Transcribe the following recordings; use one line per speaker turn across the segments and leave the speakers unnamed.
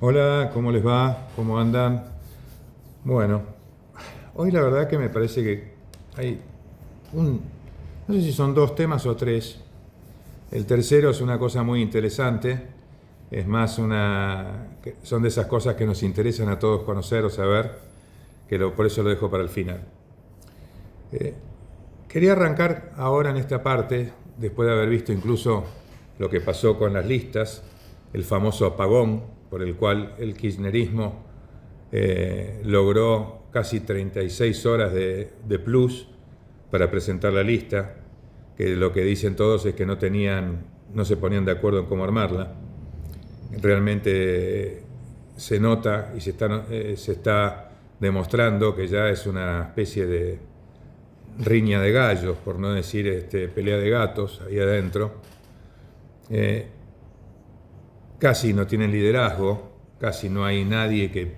Hola, ¿cómo les va? ¿Cómo andan? Bueno, hoy la verdad que me parece que hay un, no sé si son dos temas o tres. El tercero es una cosa muy interesante, es más son de esas cosas que nos interesan a todos conocer o saber, por eso lo dejo para el final. Eh, Quería arrancar ahora en esta parte, después de haber visto incluso lo que pasó con las listas, el famoso apagón por el cual el kirchnerismo logró casi 36 horas de plus para presentar la lista, que lo que dicen todos es que no se ponían de acuerdo en cómo armarla. Realmente se nota y se está demostrando que ya es una especie de riña de gallos, por no decir pelea de gatos ahí adentro. Eh, Casi no tienen liderazgo, casi no hay nadie que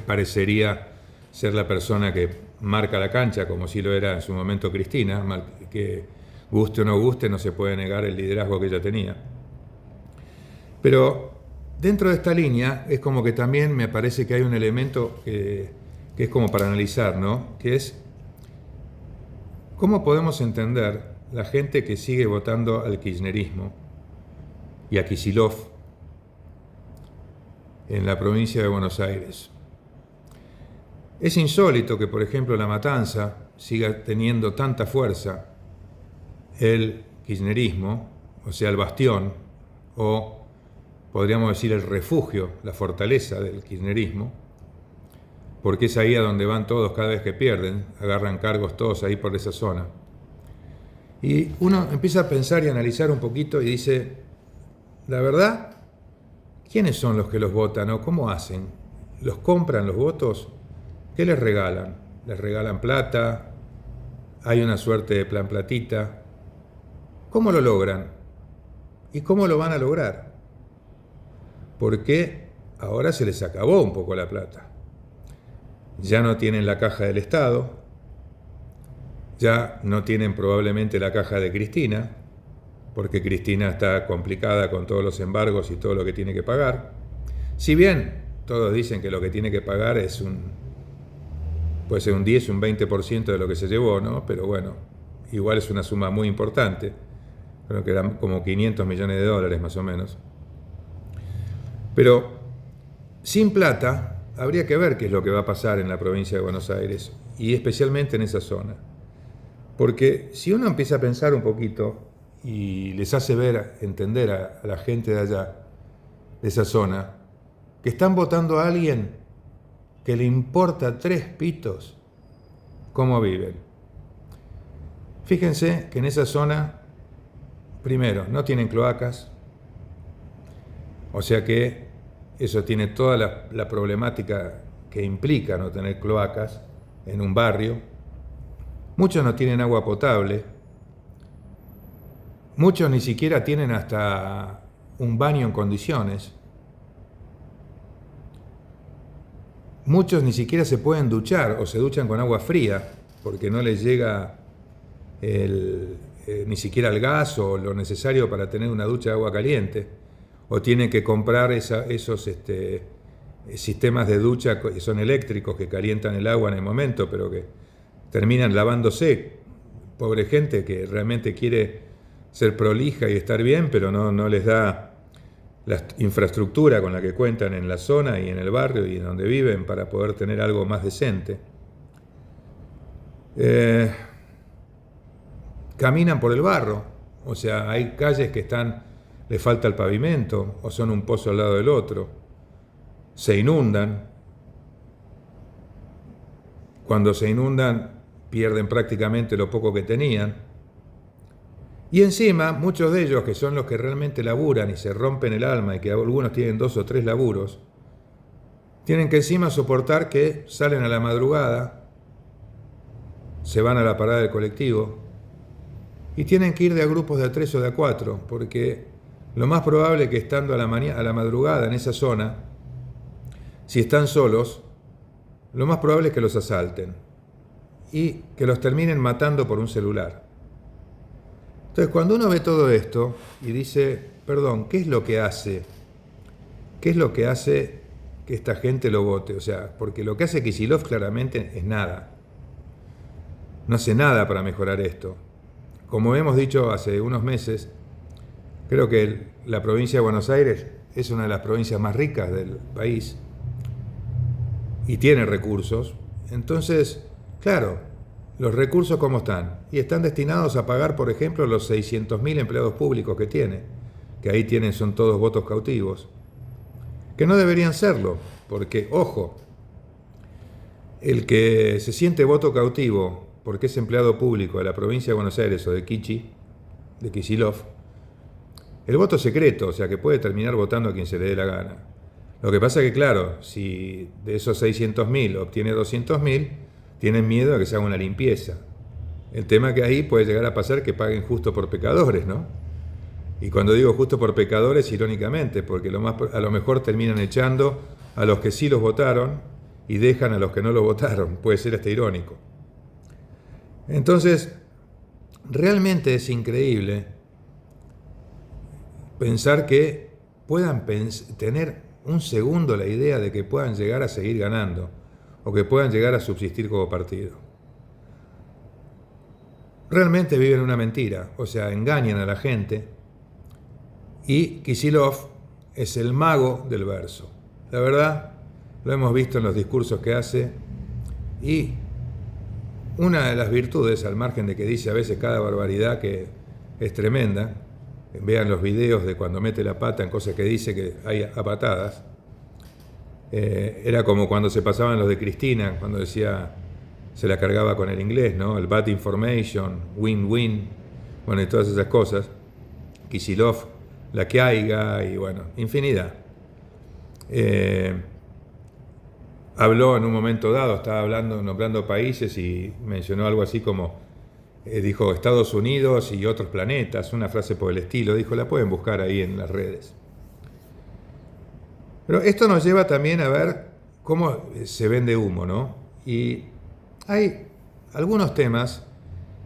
parecería ser la persona que marca la cancha, como sí lo era en su momento Cristina, que guste o no guste, no se puede negar el liderazgo que ella tenía. Pero dentro de esta línea es como que también me parece que hay un elemento que es como para analizar, ¿no? Que es cómo podemos entender la gente que sigue votando al kirchnerismo y a Kicillof en la provincia de Buenos Aires. Es insólito que, por ejemplo, La Matanza siga teniendo tanta fuerza el kirchnerismo, o sea, el bastión, o podríamos decir el refugio, la fortaleza del kirchnerismo, porque es ahí a donde van todos cada vez que pierden, agarran cargos todos ahí por esa zona. Y uno empieza a pensar y analizar un poquito y dice, la verdad, ¿quiénes son los que los votan o cómo hacen? ¿Los compran los votos? ¿Qué les regalan? ¿Les regalan plata? ¿Hay una suerte de plan platita? ¿Cómo lo logran? ¿Y cómo lo van a lograr? Porque ahora se les acabó un poco la plata. Ya no tienen la caja del Estado, ya no tienen probablemente la caja de Cristina, porque Cristina está complicada con todos los embargos y todo lo que tiene que pagar. Si bien todos dicen que lo que tiene que pagar puede ser un 10, un 20% de lo que se llevó, ¿no? Pero bueno, igual es una suma muy importante. Creo que eran como 500 millones de dólares más o menos. Pero sin plata habría que ver qué es lo que va a pasar en la provincia de Buenos Aires y especialmente en esa zona. Porque si uno empieza a pensar un poquito y les hace entender a la gente de allá, de esa zona, que están votando a alguien que le importa tres pitos cómo viven. Fíjense que en esa zona, primero, no tienen cloacas, o sea que eso tiene toda la problemática que implica no tener cloacas en un barrio. Muchos no tienen agua potable, muchos ni siquiera tienen hasta un baño en condiciones, muchos ni siquiera se pueden duchar o se duchan con agua fría porque no les llega ni siquiera el gas o lo necesario para tener una ducha de agua caliente, o tienen que comprar esos sistemas de ducha que son eléctricos que calientan el agua en el momento, pero que terminan lavándose. Pobre gente que realmente quiere ser prolija y estar bien, pero no les da la infraestructura con la que cuentan en la zona y en el barrio y en donde viven para poder tener algo más decente. Caminan por el barro, o sea, hay calles que le falta el pavimento o son un pozo al lado del otro, se inundan. Cuando se inundan pierden prácticamente lo poco que tenían. Y encima, muchos de ellos, que son los que realmente laburan y se rompen el alma y que algunos tienen 2 o 3 laburos, tienen que encima soportar que salen a la madrugada, se van a la parada del colectivo y tienen que ir de a grupos de a 3 o de a 4, porque lo más probable es que estando a la madrugada en esa zona, si están solos, lo más probable es que los asalten y que los terminen matando por un celular. Entonces, cuando uno ve todo esto y dice, perdón, ¿qué es lo que hace ¿qué es lo que hace que esta gente lo vote? O sea, porque lo que hace Kicillof claramente es nada. No hace nada para mejorar esto. Como hemos dicho hace unos meses, creo que la provincia de Buenos Aires es una de las provincias más ricas del país y tiene recursos. Entonces, claro, los recursos ¿cómo están? Y están destinados a pagar, por ejemplo, los 600.000 empleados públicos que tiene, que ahí son todos votos cautivos, que no deberían serlo, porque, ojo, el que se siente voto cautivo porque es empleado público de la provincia de Buenos Aires o de Kicillof, el voto es secreto, o sea que puede terminar votando a quien se le dé la gana. Lo que pasa es que, claro, si de esos 600.000 obtiene 200.000, tienen miedo a que se haga una limpieza. El tema es que ahí puede llegar a pasar que paguen justo por pecadores, ¿no? Y cuando digo justo por pecadores, irónicamente, porque a lo mejor terminan echando a los que sí los votaron y dejan a los que no los votaron. Puede ser hasta irónico. Entonces, realmente es increíble pensar que puedan tener un segundo la idea de que puedan llegar a seguir ganando o que puedan llegar a subsistir como partido. Realmente viven una mentira, o sea, engañan a la gente, y Kicillof es el mago del verso. La verdad, lo hemos visto en los discursos que hace, y una de las virtudes, al margen de que dice a veces cada barbaridad que es tremenda, vean los videos de cuando mete la pata en cosas que dice que hay a patadas, era como cuando se pasaban los de Cristina, cuando decía, se la cargaba con el inglés, ¿no? El bad information, win-win, bueno, y todas esas cosas. Kicillof, la que haya, y bueno, infinidad. Habló en un momento dado, estaba nombrando países y mencionó algo así como, dijo Estados Unidos y otros planetas, una frase por el estilo, dijo, la pueden buscar ahí en las redes. Pero esto nos lleva también a ver cómo se vende humo, ¿no? Y hay algunos temas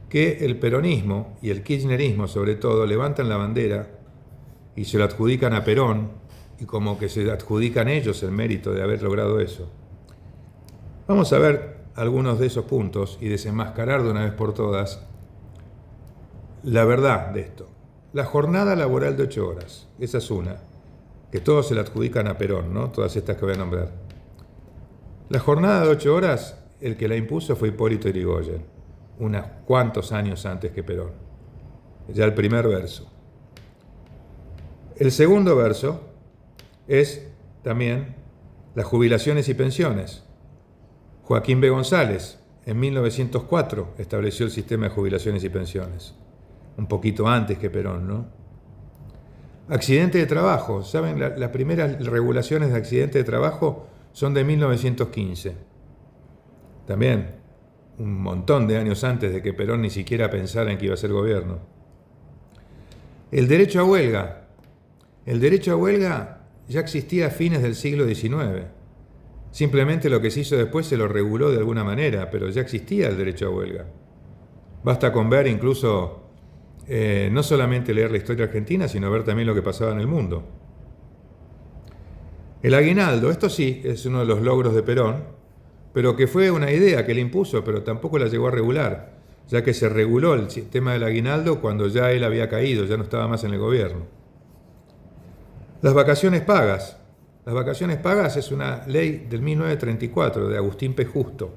que el peronismo y el kirchnerismo, sobre todo, levantan la bandera y se lo adjudican a Perón, y como que se adjudican ellos el mérito de haber logrado eso. Vamos a ver algunos de esos puntos y desenmascarar de una vez por todas la verdad de esto. La jornada laboral de 8 horas, esa es una, que todos se la adjudican a Perón, ¿no? Todas estas que voy a nombrar. La jornada de 8 horas, el que la impuso fue Hipólito Yrigoyen, unos cuantos años antes que Perón. Ya el primer verso. El segundo verso es también las jubilaciones y pensiones. Joaquín B. González, en 1904, estableció el sistema de jubilaciones y pensiones. Un poquito antes que Perón, ¿no? Accidente de trabajo. ¿Saben? Las primeras regulaciones de accidente de trabajo son de 1915. También un montón de años antes de que Perón ni siquiera pensara en que iba a ser gobierno. El derecho a huelga. El derecho a huelga ya existía a fines del siglo XIX. Simplemente lo que se hizo después se lo reguló de alguna manera, pero ya existía el derecho a huelga. Basta con ver incluso, no solamente leer la historia argentina, sino ver también lo que pasaba en el mundo. El aguinaldo, esto sí, es uno de los logros de Perón, pero que fue una idea que él impuso, pero tampoco la llegó a regular, ya que se reguló el sistema del aguinaldo cuando ya él había caído, ya no estaba más en el gobierno. Las vacaciones pagas. Las vacaciones pagas es una ley del 1934 de Agustín P. Justo.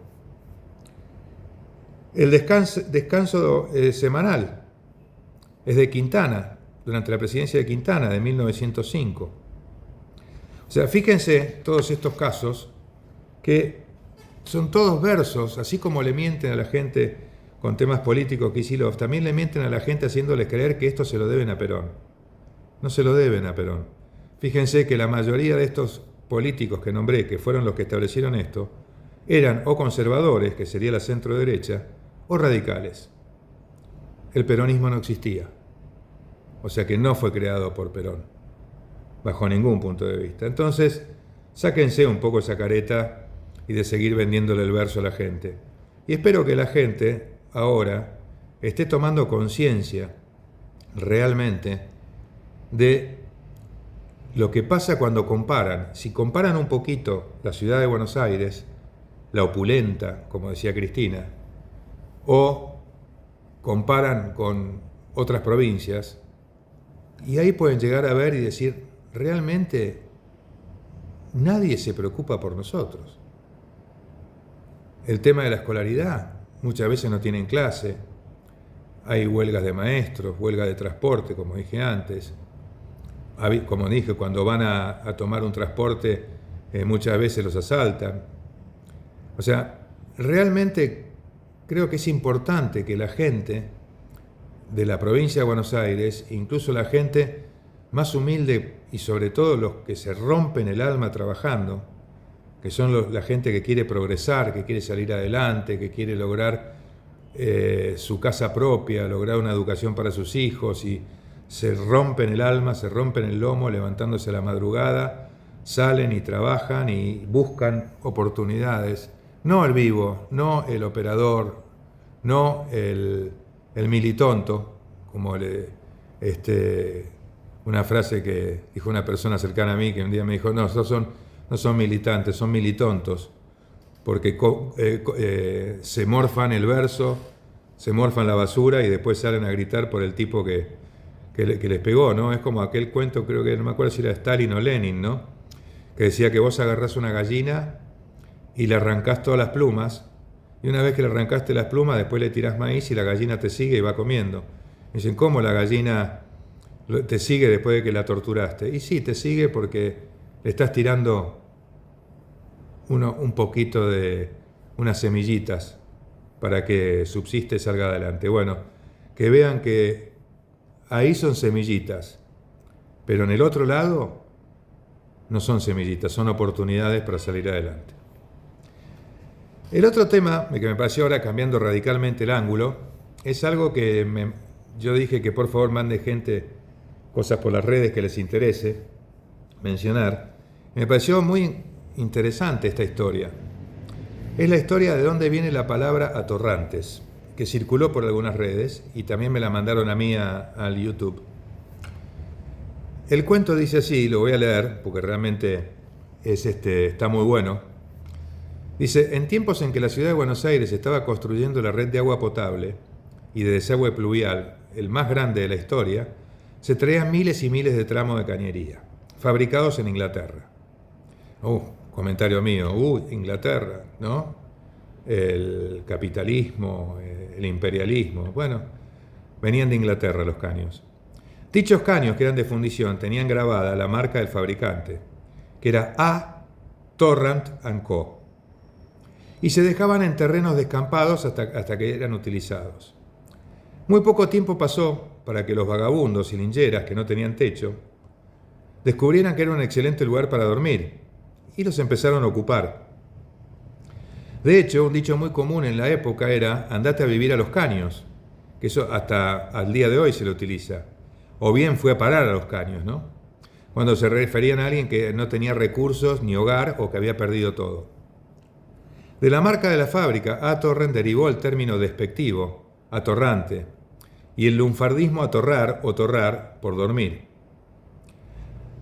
El descanso semanal es de Quintana, durante la presidencia de Quintana, de 1905. O sea, fíjense todos estos casos que son todos versos, así como le mienten a la gente con temas políticos Kicillof, también le mienten a la gente haciéndoles creer que esto se lo deben a Perón. No se lo deben a Perón. Fíjense que la mayoría de estos políticos que nombré, que fueron los que establecieron esto, eran o conservadores, que sería la centro-derecha, o radicales. El peronismo no existía. O sea que no fue creado por Perón, bajo ningún punto de vista. Entonces, sáquense un poco esa careta y de seguir vendiéndole el verso a la gente. Y espero que la gente ahora esté tomando conciencia realmente de lo que pasa cuando comparan, si comparan un poquito la ciudad de Buenos Aires, la opulenta, como decía Cristina, o comparan con otras provincias, y ahí pueden llegar a ver y decir, realmente nadie se preocupa por nosotros. El tema de la escolaridad, muchas veces no tienen clase, hay huelgas de maestros, huelga de transporte, como dije antes. Como dije, cuando van a tomar un transporte, muchas veces los asaltan. O sea, realmente creo que es importante que la gente de la provincia de Buenos Aires, incluso la gente más humilde y sobre todo los que se rompen el alma trabajando, que son la gente que quiere progresar, que quiere salir adelante, que quiere lograr su casa propia, lograr una educación para sus hijos, y se rompen el alma, se rompen el lomo levantándose a la madrugada, salen y trabajan y buscan oportunidades. No el vivo, no el operador, no el militonto, como una frase que dijo una persona cercana a mí, que un día me dijo, no son militantes, son militontos, porque se morfan el verso, se morfan la basura y después salen a gritar por el tipo que les pegó, ¿no? Es como aquel cuento, creo que no me acuerdo si era Stalin o Lenin, ¿no? Que decía que vos agarrás una gallina y le arrancás todas las plumas, y una vez que le arrancaste las plumas, después le tirás maíz y la gallina te sigue y va comiendo. Dicen, ¿cómo la gallina te sigue después de que la torturaste? Y sí, te sigue porque le estás tirando un poquito de unas semillitas para que subsiste y salga adelante. Bueno, que vean que ahí son semillitas, pero en el otro lado no son semillitas, son oportunidades para salir adelante. El otro tema que me pareció ahora, cambiando radicalmente el ángulo, es algo que yo dije que por favor mande gente cosas por las redes que les interese mencionar. Me pareció muy interesante esta historia. Es la historia de dónde viene la palabra atorrantes, que circuló por algunas redes y también me la mandaron a mí al YouTube. El cuento dice así, lo voy a leer porque realmente está muy bueno. Dice, en tiempos en que la ciudad de Buenos Aires estaba construyendo la red de agua potable y de desagüe pluvial, el más grande de la historia, se traían miles y miles de tramos de cañería, fabricados en Inglaterra. Comentario mío, Inglaterra, ¿no? El capitalismo, el imperialismo, bueno, venían de Inglaterra los caños. Dichos caños, que eran de fundición, tenían grabada la marca del fabricante, que era A. Torrant & Co., y se dejaban en terrenos descampados hasta que eran utilizados. Muy poco tiempo pasó para que los vagabundos y lincheras que no tenían techo descubrieran que era un excelente lugar para dormir y los empezaron a ocupar. De hecho, un dicho muy común en la época era andate a vivir a los caños, que eso hasta al día de hoy se lo utiliza, o bien fue a parar a los caños, ¿no? Cuando se referían a alguien que no tenía recursos ni hogar o que había perdido todo. De la marca de la fábrica, Atorrent derivó el término despectivo, atorrante, y el lunfardismo atorrar o torrar por dormir.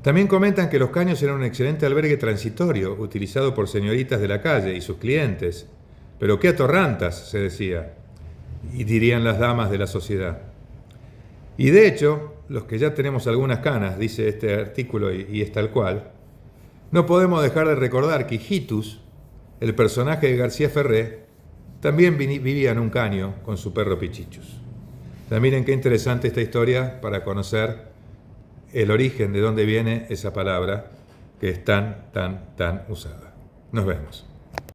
También comentan que los caños eran un excelente albergue transitorio, utilizado por señoritas de la calle y sus clientes. Pero qué atorrantas, se decía, y dirían las damas de la sociedad. Y de hecho, los que ya tenemos algunas canas, dice este artículo y es tal cual, no podemos dejar de recordar que Hijitus, el personaje de García Ferré, también vivía en un caño con su perro Pichichus. O sea, miren qué interesante esta historia para conocer el origen de dónde viene esa palabra que es tan usada. Nos vemos.